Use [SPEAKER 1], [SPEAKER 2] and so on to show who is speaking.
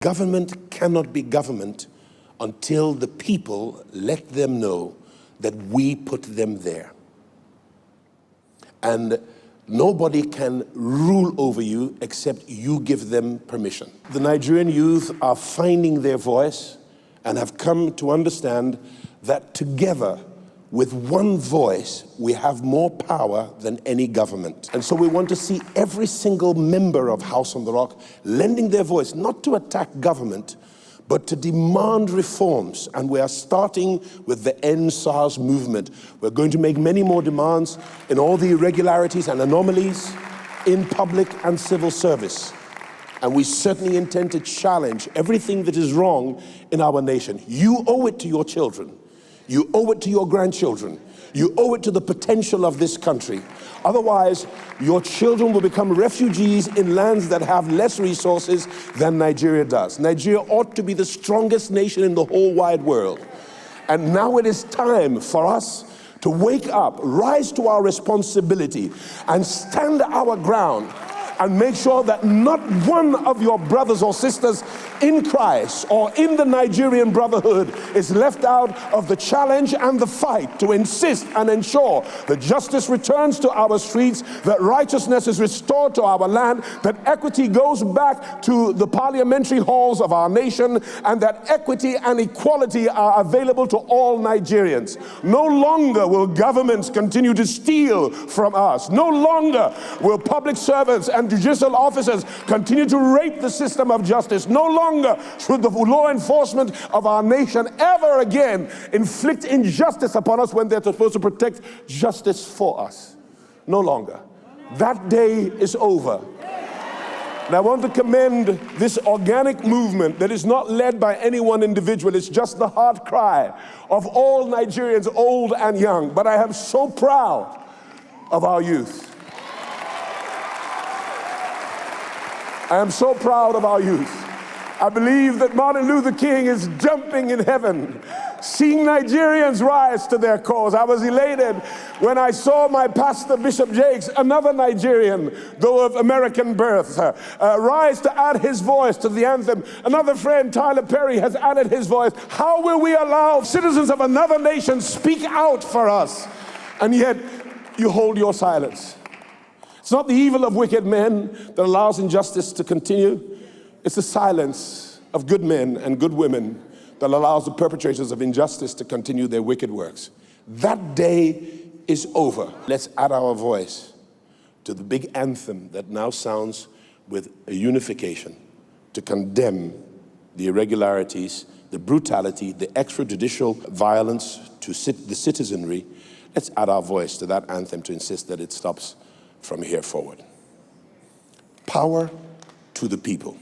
[SPEAKER 1] Government cannot be government until the people let them know that we put them there. And nobody can rule over you except you give them permission. The Nigerian youth are finding their voice and have come to understand that together, with one voice, we have more power than any government. And so we want to see every single member of House on the Rock lending their voice, not to attack government, but to demand reforms. And we are starting with the End SARS movement. We're going to make many more demands in all the irregularities and anomalies in public and civil service. And we certainly intend to challenge everything that is wrong in our nation. You owe it to your children. You owe it to your grandchildren. You owe it to the potential of this country. Otherwise, your children will become refugees in lands that have less resources than Nigeria does. Nigeria ought to be the strongest nation in the whole wide world. And now it is time for us to wake up, rise to our responsibility, and stand our ground and make sure that not one of your brothers or sisters in Christ or in the Nigerian brotherhood is left out of the challenge and the fight to insist and ensure that justice returns to our streets, that righteousness is restored to our land, that equity goes back to the parliamentary halls of our nation, and that equity and equality are available to all Nigerians. No longer will governments continue to steal from us. No longer will public servants and judicial officers continue to rape the system of justice. No longer should the law enforcement of our nation ever again inflict injustice upon us when they're supposed to protect justice for us. No longer. That day is over. And I want to commend this organic movement that is not led by any one individual. It's just the heart cry of all Nigerians, old and young. But I am so proud of our youth. I am so proud of our youth. I believe that Martin Luther King is jumping in heaven, seeing Nigerians rise to their cause. I was elated when I saw my pastor, Bishop Jakes, another Nigerian, though of American birth, rise to add his voice to the anthem. Another friend, Tyler Perry, has added his voice. How will we allow citizens of another nation speak out for us? And yet, you hold your silence. It's not the evil of wicked men that allows injustice to continue. It's the silence of good men and good women that allows the perpetrators of injustice to continue their wicked works. That day is over. Let's add our voice to the big anthem that now sounds with a unification to condemn the irregularities, the brutality, the extrajudicial violence to the citizenry. Let's add our voice to that anthem to insist that it stops from here forward. Power to the people.